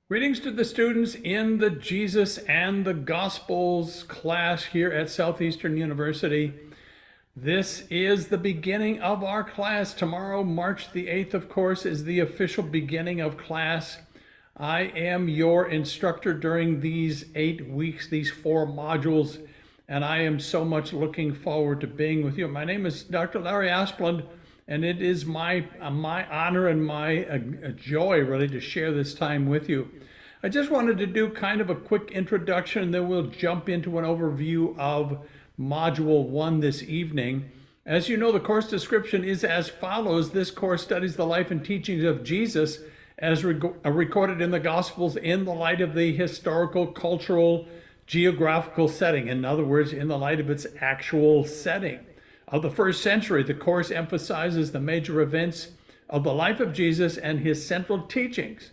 Greetings to the students in the Jesus and the Gospels class here at Southeastern University. This is the beginning of our class. Tomorrow, March the 8th, of course, is the official beginning of class. I am your instructor during these 8 weeks, these 4 modules, and I am so much looking forward to being with you. My name is Dr. Larry Asplund, and it is my honor and my joy, really, to share this time with you. I just wanted to do kind of a quick introduction, and then we'll jump into an overview of Module 1 this evening. As you know, the course description is as follows. This course studies the life and teachings of Jesus as recorded in the Gospels in the light of the historical, cultural, geographical setting. In other words, in the light of its actual setting. Of the first century, the course emphasizes the major events of the life of Jesus and his central teachings.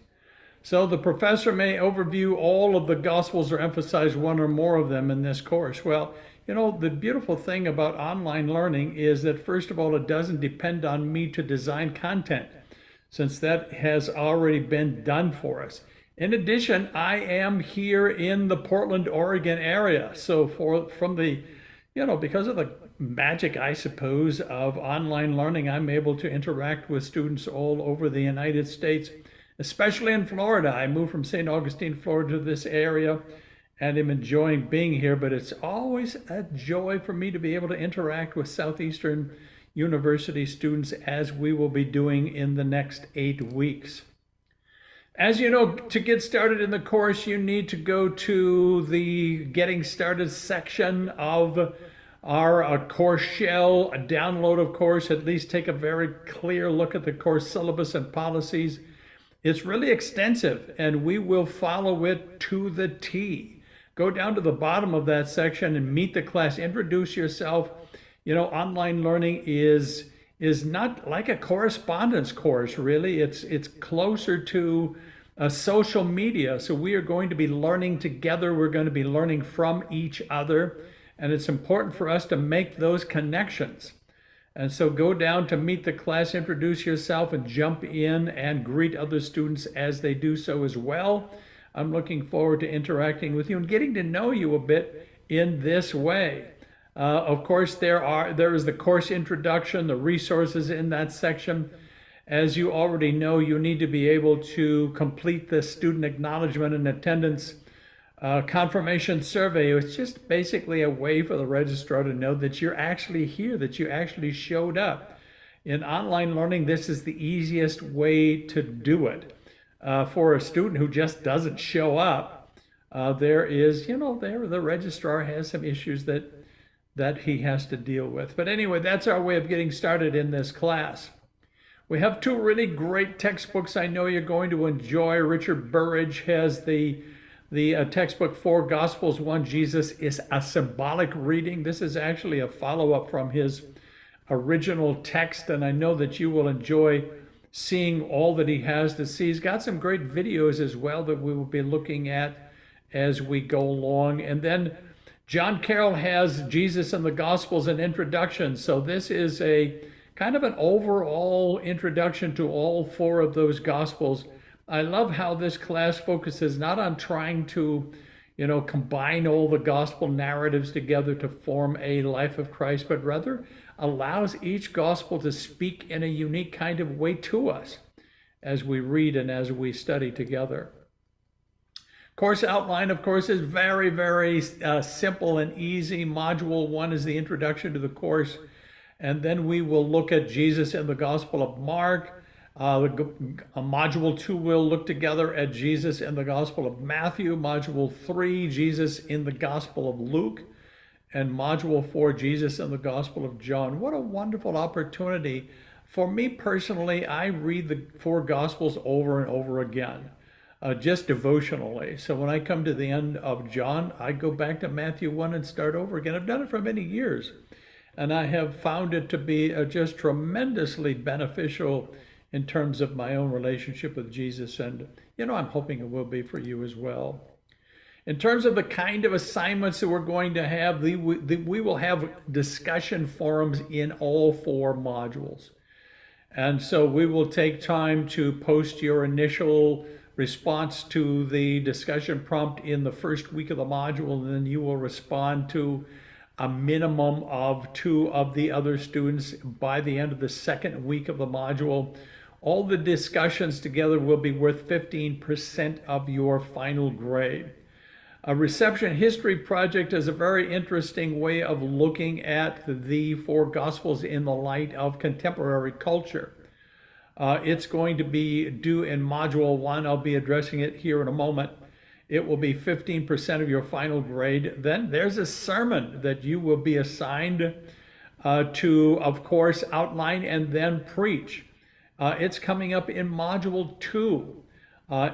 So the professor may overview all of the Gospels or emphasize one or more of them in this course. Well, you know, the beautiful thing about online learning is that, first of all, it doesn't depend on me to design content, since that has already been done for us. In addition, I am here in the Portland, Oregon area. So because of the magic, I suppose, of online learning, I'm able to interact with students all over the United States, especially in Florida. I moved from St. Augustine, Florida to this area, and I'm enjoying being here, but it's always a joy for me to be able to interact with Southeastern University students, as we will be doing in the next 8 weeks. As you know, to get started in the course, you need to go to the Getting Started section of our course shell, a download of course, at least take a very clear look at the course syllabus and policies. It's really extensive, and we will follow it to the T. Go down to the bottom of that section and meet the class, introduce yourself. You know, online learning is not like a correspondence course, really. It's closer to social media. So we are going to be learning together. We're going to be learning from each other. And it's important for us to make those connections. And so go down to meet the class, introduce yourself, and jump in and greet other students as they do so as well. I'm looking forward to interacting with you and getting to know you a bit in this way. Of course, there is the course introduction, the resources in that section. As you already know, you need to be able to complete the student acknowledgement and attendance confirmation survey. It's just basically a way for the registrar to know that you're actually here, that you actually showed up. In online learning, this is the easiest way to do it. For a student who just doesn't show up, the registrar has some issues that he has to deal with. But anyway, that's our way of getting started in this class. We have 2 really great textbooks I know you're going to enjoy. Richard Burridge has the textbook 4 Gospels 1 Jesus is a Symbolic Reading. This is actually a follow-up from his original text, and I know that you will enjoy seeing all that he has to see. He's got some great videos as well that we will be looking at as we go along. And then John Carroll has Jesus and the Gospels, an introduction. So this is a kind of an overall introduction to all 4 of those Gospels. I love how this class focuses not on trying to, combine all the gospel narratives together to form a life of Christ, but rather allows each gospel to speak in a unique kind of way to us as we read and as we study together. Course outline, of course, is very, very simple and easy. Module 1 is the introduction to the course, and then we will look at Jesus in the Gospel of Mark. Module 2 will look together at Jesus in the Gospel of Matthew. Module 3, Jesus in the Gospel of Luke. And Module 4, Jesus in the Gospel of John. What a wonderful opportunity. For me personally, I read the 4 Gospels over and over again, just devotionally. So when I come to the end of John, I go back to Matthew 1 and start over again. I've done it for many years, and I have found it to be just tremendously beneficial in terms of my own relationship with Jesus, and I'm hoping it will be for you as well. In terms of the kind of assignments that we're going to have, we will have discussion forums in all 4 modules. And so we will take time to post your initial response to the discussion prompt in the first week of the module, and then you will respond to a minimum of 2 of the other students by the end of the second week of the module. All the discussions together will be worth 15% of your final grade. A reception history project is a very interesting way of looking at the 4 Gospels in the light of contemporary culture. It's going to be due in Module 1. I'll be addressing it here in a moment. It will be 15% of your final grade. Then there's a sermon that you will be assigned to, of course, outline and then preach. It's coming up in Module 2.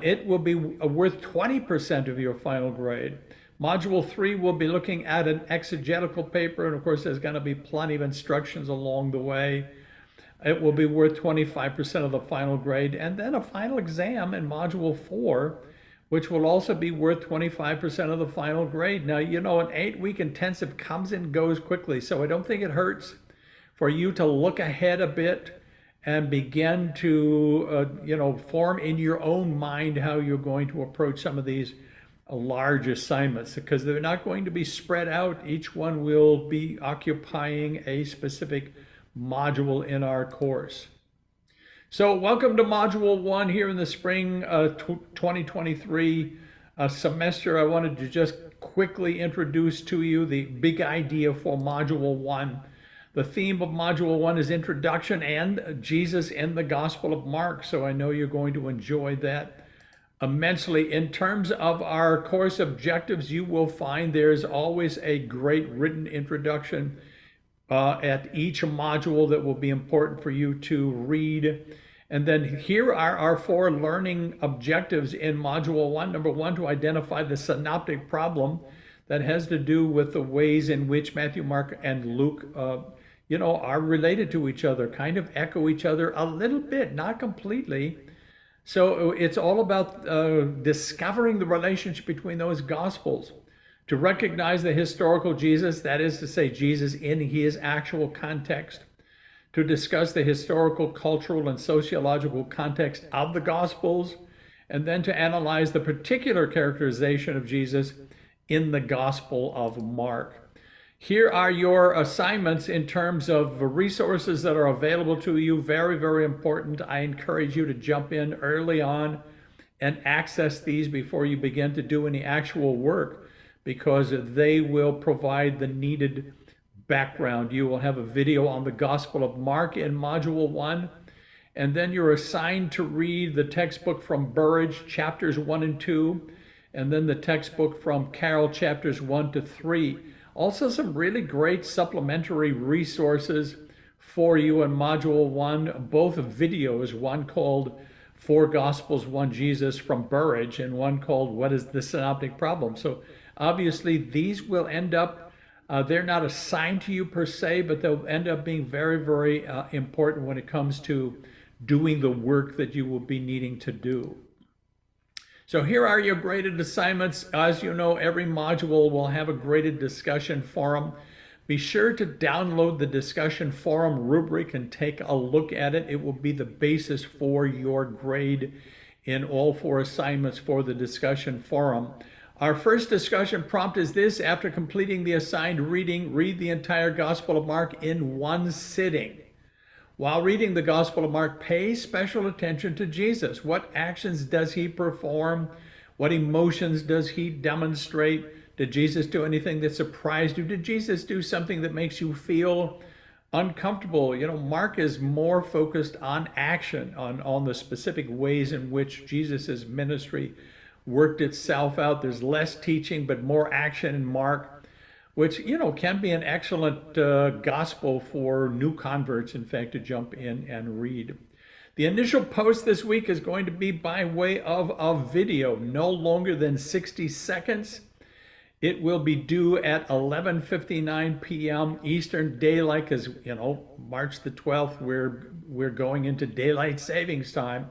It will be worth 20% of your final grade. Module 3 will be looking at an exegetical paper, and of course there's going to be plenty of instructions along the way. It will be worth 25% of the final grade, and then a final exam in Module 4, which will also be worth 25% of the final grade. Now, you know, an 8-week intensive comes and goes quickly, so I don't think it hurts for you to look ahead a bit and begin to, form in your own mind how you're going to approach some of these large assignments, because they're not going to be spread out. Each one will be occupying a specific module in our course. So welcome to Module 1 here in the spring 2023 semester. I wanted to just quickly introduce to you the big idea for Module 1. The theme of Module 1 is Introduction and Jesus in the Gospel of Mark, so I know you're going to enjoy that immensely. In terms of our course objectives, you will find there's always a great written introduction at each module that will be important for you to read. And then here are our 4 learning objectives in Module 1. Number 1, to identify the synoptic problem that has to do with the ways in which Matthew, Mark, and Luke, are related to each other, kind of echo each other a little bit, not completely. So it's all about discovering the relationship between those Gospels. To recognize the historical Jesus, that is to say, Jesus in his actual context. To discuss the historical, cultural, and sociological context of the Gospels, and then to analyze the particular characterization of Jesus in the Gospel of Mark. Here are your assignments in terms of resources that are available to you. Very, very important. I encourage you to jump in early on and access these before you begin to do any actual work, because they will provide the needed background. You will have a video on the Gospel of Mark in Module 1, and then you're assigned to read the textbook from Burridge, chapters 1 and 2, and then the textbook from Carroll, chapters 1 to 3. Also some really great supplementary resources for you in Module 1, both videos, one called 4 Gospels, 1 Jesus from Burridge, and one called What is the Synoptic Problem? So obviously these will end up, they're not assigned to you per se, but they'll end up being very, very important when it comes to doing the work that you will be needing to do. So here are your graded assignments. As you know, every module will have a graded discussion forum. Be sure to download the discussion forum rubric and take a look at it. It will be the basis for your grade in all 4 assignments for the discussion forum. Our first discussion prompt is this: after completing the assigned reading, read the entire Gospel of Mark in 1 sitting. While reading the Gospel of Mark, pay special attention to Jesus. What actions does he perform? What emotions does he demonstrate? Did Jesus do anything that surprised you? Did Jesus do something that makes you feel uncomfortable? You know, Mark is more focused on action, on the specific ways in which Jesus's ministry worked itself out. There's less teaching, but more action in Mark, which, can be an excellent gospel for new converts, in fact, to jump in and read. The initial post this week is going to be by way of a video, no longer than 60 seconds. It will be due at 11:59 p.m. Eastern Daylight, because, March the 12th, we're going into daylight savings time.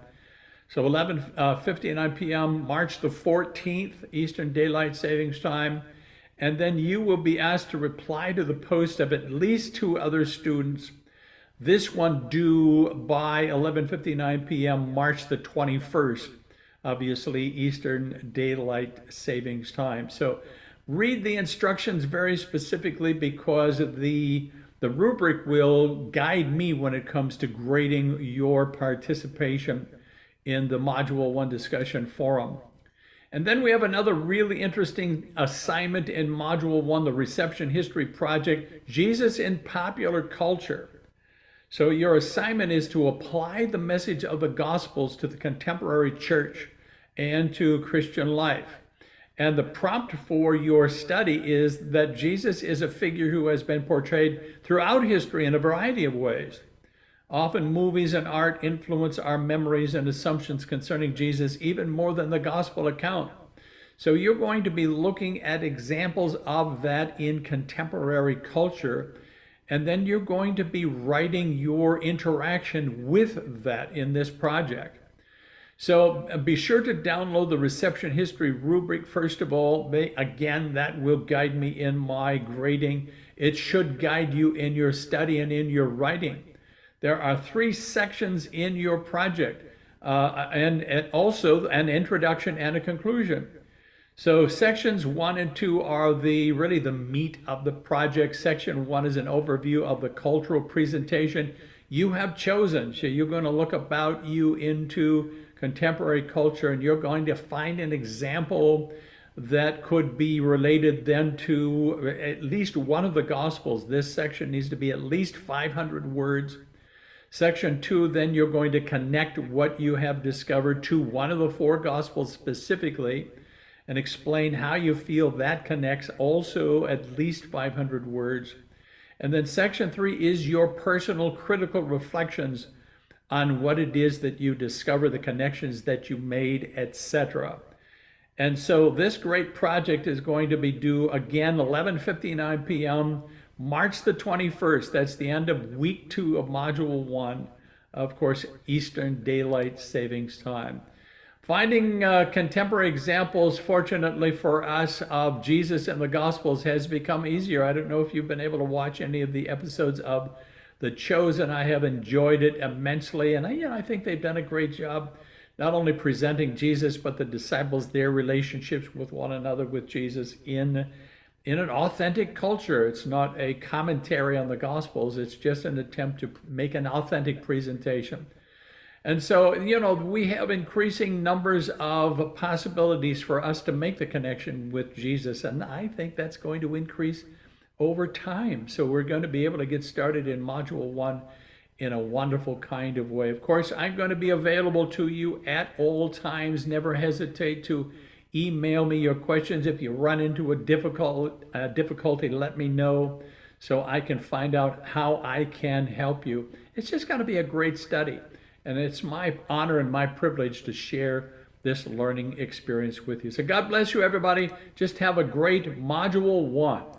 So 11:59 p.m., March the 14th, Eastern Daylight Savings Time. And then you will be asked to reply to the post of at least 2 other students. This one due by 11:59 p.m., March the 21st. obviously Eastern Daylight Savings Time. So read the instructions very specifically, because the rubric will guide me when it comes to grading your participation in the Module 1 discussion forum. And then we have another really interesting assignment in Module 1, the Reception History Project, Jesus in Popular Culture. So your assignment is to apply the message of the Gospels to the contemporary church and to Christian life. And the prompt for your study is that Jesus is a figure who has been portrayed throughout history in a variety of ways. Often movies and art influence our memories and assumptions concerning Jesus even more than the gospel account. So you're going to be looking at examples of that in contemporary culture, and then you're going to be writing your interaction with that in this project. So be sure to download the reception history rubric first of all. Again, that will guide me in my grading. It should guide you in your study and in your writing. There are 3 sections in your project, and also an introduction and a conclusion. So sections 1 and 2 are really the meat of the project. Section 1 is an overview of the cultural presentation you have chosen. So you're going to look about you into contemporary culture, and you're going to find an example that could be related then to at least one of the Gospels. This section needs to be at least 500 words. Section 2, then you're going to connect what you have discovered to one of the 4 Gospels specifically and explain how you feel that connects, also at least 500 words. And then section 3 is your personal critical reflections on what it is that you discover, the connections that you made, etc. And so this great project is going to be due again 11:59 p.m. March the 21st. That's the end of week 2 of Module 1, of course, Eastern Daylight Savings Time. Finding contemporary examples, fortunately for us, of Jesus in the Gospels has become easier. I don't know if you've been able to watch any of the episodes of The Chosen. I have enjoyed it immensely, and I think they've done a great job not only presenting Jesus, but the disciples, their relationships with one another, with Jesus in an authentic culture. It's not a commentary on the Gospels. It's just an attempt to make an authentic presentation. And so, we have increasing numbers of possibilities for us to make the connection with Jesus, and I think that's going to increase over time. So we're going to be able to get started in Module 1 in a wonderful kind of way. Of course, I'm going to be available to you at all times. Never hesitate to email me your questions. If you run into a difficulty, let me know so I can find out how I can help you. It's just going to be a great study, and it's my honor and my privilege to share this learning experience with you. So God bless you, everybody. Just have a great Module 1.